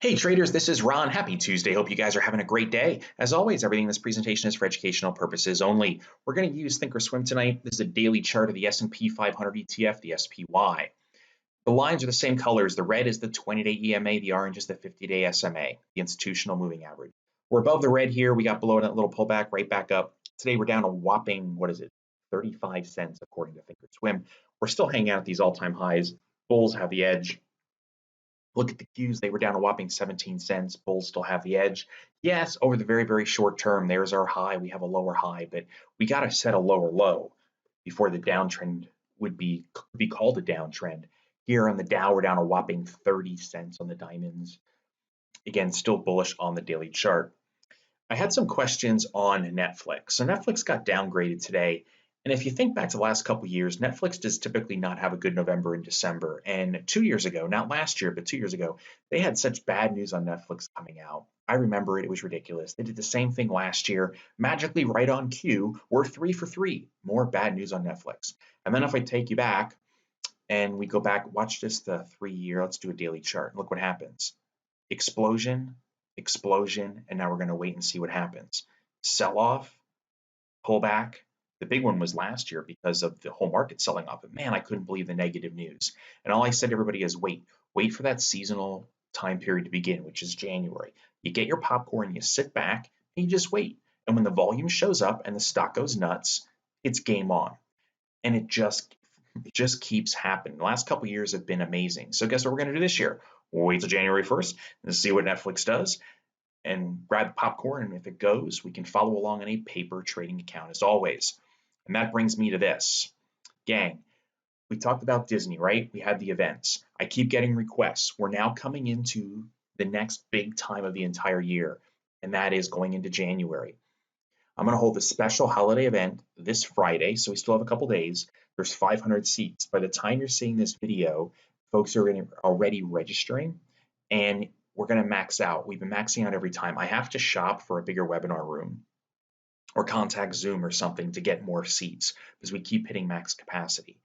Hey traders, this is Ron. Happy Tuesday. Hope you guys are having a great day. As always, everything in this presentation is for educational purposes only. We're going to use Thinkorswim tonight. This is a daily chart of the S&P 500 ETF, the SPY. The lines are the same colors. The red is the 20-day EMA, the orange is the 50-day SMA, the institutional moving average. We're above the red here. We got below that little pullback, right back up. Today we're down a whopping, 35 cents according to Thinkorswim. We're still hanging out at these all-time highs. Bulls have the edge. Look at the Qs, they were down a whopping 17 cents. Bulls still have the edge. Yes, over the very, very short term, there's our high. We have a lower high, but we got to set a lower low before the downtrend would be called a downtrend. Here on the Dow, we're down a whopping 30 cents on the diamonds. Again, still bullish on the daily chart. I had some questions on Netflix. So Netflix got downgraded today. And if you think back to the last couple of years, Netflix does typically not have a good November and December. And 2 years ago, not last year, but 2 years ago, they had such bad news on Netflix coming out. I remember it was ridiculous. They did the same thing last year, magically right on cue. We're 3 for 3. More bad news on Netflix. And then if I take you back and we go back, watch this, the 3-year, let's do a daily chart. Look what happens. Explosion, explosion, and now we're going to wait and see what happens. Sell off, pullback. The big one was last year because of the whole market selling off. But man, I couldn't believe the negative news. And all I said to everybody is wait for that seasonal time period to begin, which is January. You get your popcorn, you sit back, and you just wait. And when the volume shows up and the stock goes nuts, it's game on. And it just keeps happening. The last couple of years have been amazing. So guess what we're going to do this year? We'll wait till January 1st and see what Netflix does and grab the popcorn. And if it goes, we can follow along on a paper trading account as always. And that brings me to this. Gang, we talked about Disney, right? We had the events. I keep getting requests. We're now coming into the next big time of the entire year, and that is going into January. I'm going to hold a special holiday event this Friday, so we still have a couple days. There's 500 seats. By the time you're seeing this video, folks are already registering, and we're going to max out. We've been maxing out every time. I have to shop for a bigger webinar room or contact Zoom or something to get more seats because we keep hitting max capacity.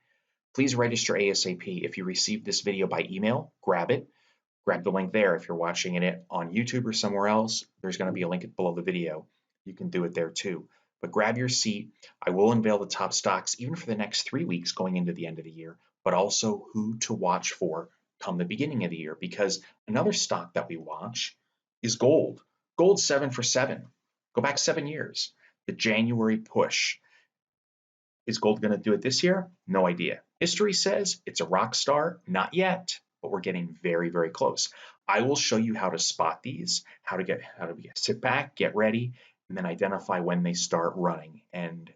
Please register ASAP. If you received this video by email, grab it. Grab the link there. If you're watching it on YouTube or somewhere else, there's going to be a link below the video. You can do it there too. But grab your seat. I will unveil the top stocks even for the next 3 weeks going into the end of the year, but also who to watch for come the beginning of the year, because another stock that we watch is gold. Gold 7 for 7. Go back 7 years. The January push. Is gold going to do it this year? No idea. History says it's a rock star. Not yet, but we're getting very, very close. I will show you how to spot these, how to sit back, get ready, and then identify when they start running. And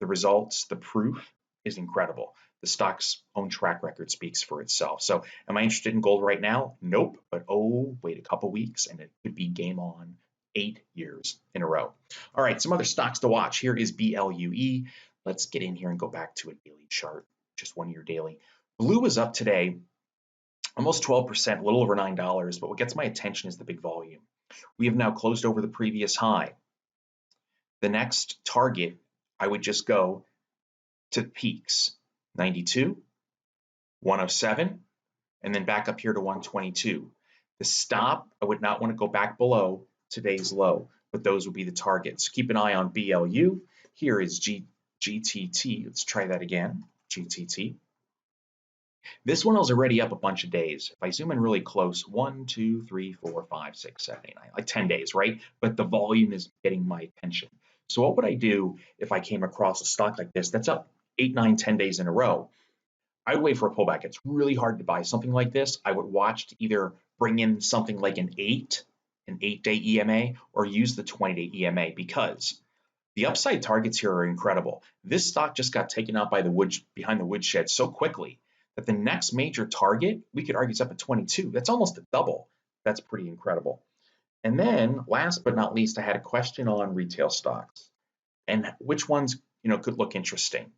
the results, the proof is incredible. The stock's own track record speaks for itself. So am I interested in gold right now? Nope. But oh, wait a couple weeks and it could be game on. 8 years in a row. All right, some other stocks to watch. Here is BLUE. Let's get in here and go back to a daily chart, just 1 year daily. Blue was up today, almost 12%, a little over $9, but what gets my attention is the big volume. We have now closed over the previous high. The next target, I would just go to peaks, 92, 107, and then back up here to 122. The stop, I would not want to go back below today's low, but those will be the targets. Keep an eye on BLU. Here is GTT. Let's try that again, GTT. This one is already up a bunch of days. If I zoom in really close, 1, 2, 3, 4, 5, 6, 7, 8, 9, like 10 days, right? But the volume is getting my attention. So what would I do if I came across a stock like this that's up 8, 9, 10 days in a row? I would wait for a pullback. It's really hard to buy something like this. I would watch to either bring in something like an 8-day EMA, or use the 20-day EMA, because the upside targets here are incredible. This stock just got taken out by behind the woodshed so quickly that the next major target, we could argue, is up at 22. That's almost a double. That's pretty incredible. And then last but not least, I had a question on retail stocks and which ones could look interesting.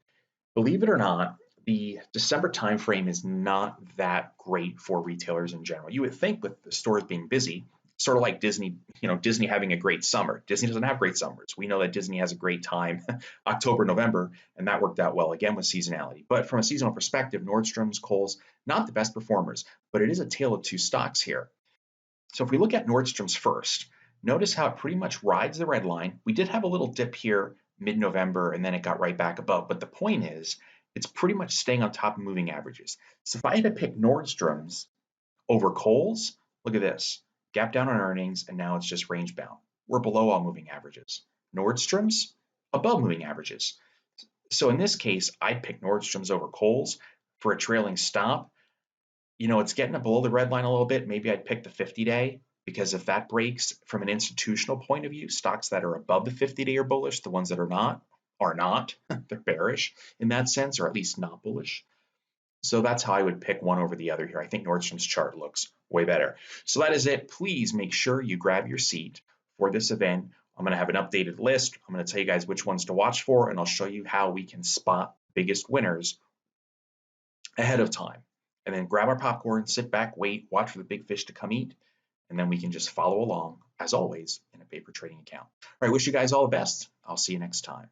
Believe it or not, the December timeframe is not that great for retailers in general. You would think with the stores being busy, sort of like Disney, Disney having a great summer. Disney doesn't have great summers. We know that Disney has a great time, October, November, and that worked out well again with seasonality. But from a seasonal perspective, Nordstrom's, Kohl's, not the best performers, but it is a tale of two stocks here. So if we look at Nordstrom's first, notice how it pretty much rides the red line. We did have a little dip here mid-November, and then it got right back above. But the point is, it's pretty much staying on top of moving averages. So if I had to pick Nordstrom's over Kohl's, look at this. Gap down on earnings, and now it's just range bound. We're below all moving averages. Nordstrom's above moving averages. So in this case, I'd pick Nordstrom's over Kohl's for a trailing stop. You know, it's getting below the red line a little bit. Maybe I'd pick the 50-day, because if that breaks from an institutional point of view, stocks that are above the 50-day are bullish. The ones that are not. They're bearish in that sense, or at least not bullish. So that's how I would pick one over the other here. I think Nordstrom's chart looks way better. So that is it. Please make sure you grab your seat for this event. I'm going to have an updated list. I'm going to tell you guys which ones to watch for, and I'll show you how we can spot biggest winners ahead of time. And then grab our popcorn, sit back, wait, watch for the big fish to come eat, and then we can just follow along, as always, in a paper trading account. All right, wish you guys all the best. I'll see you next time.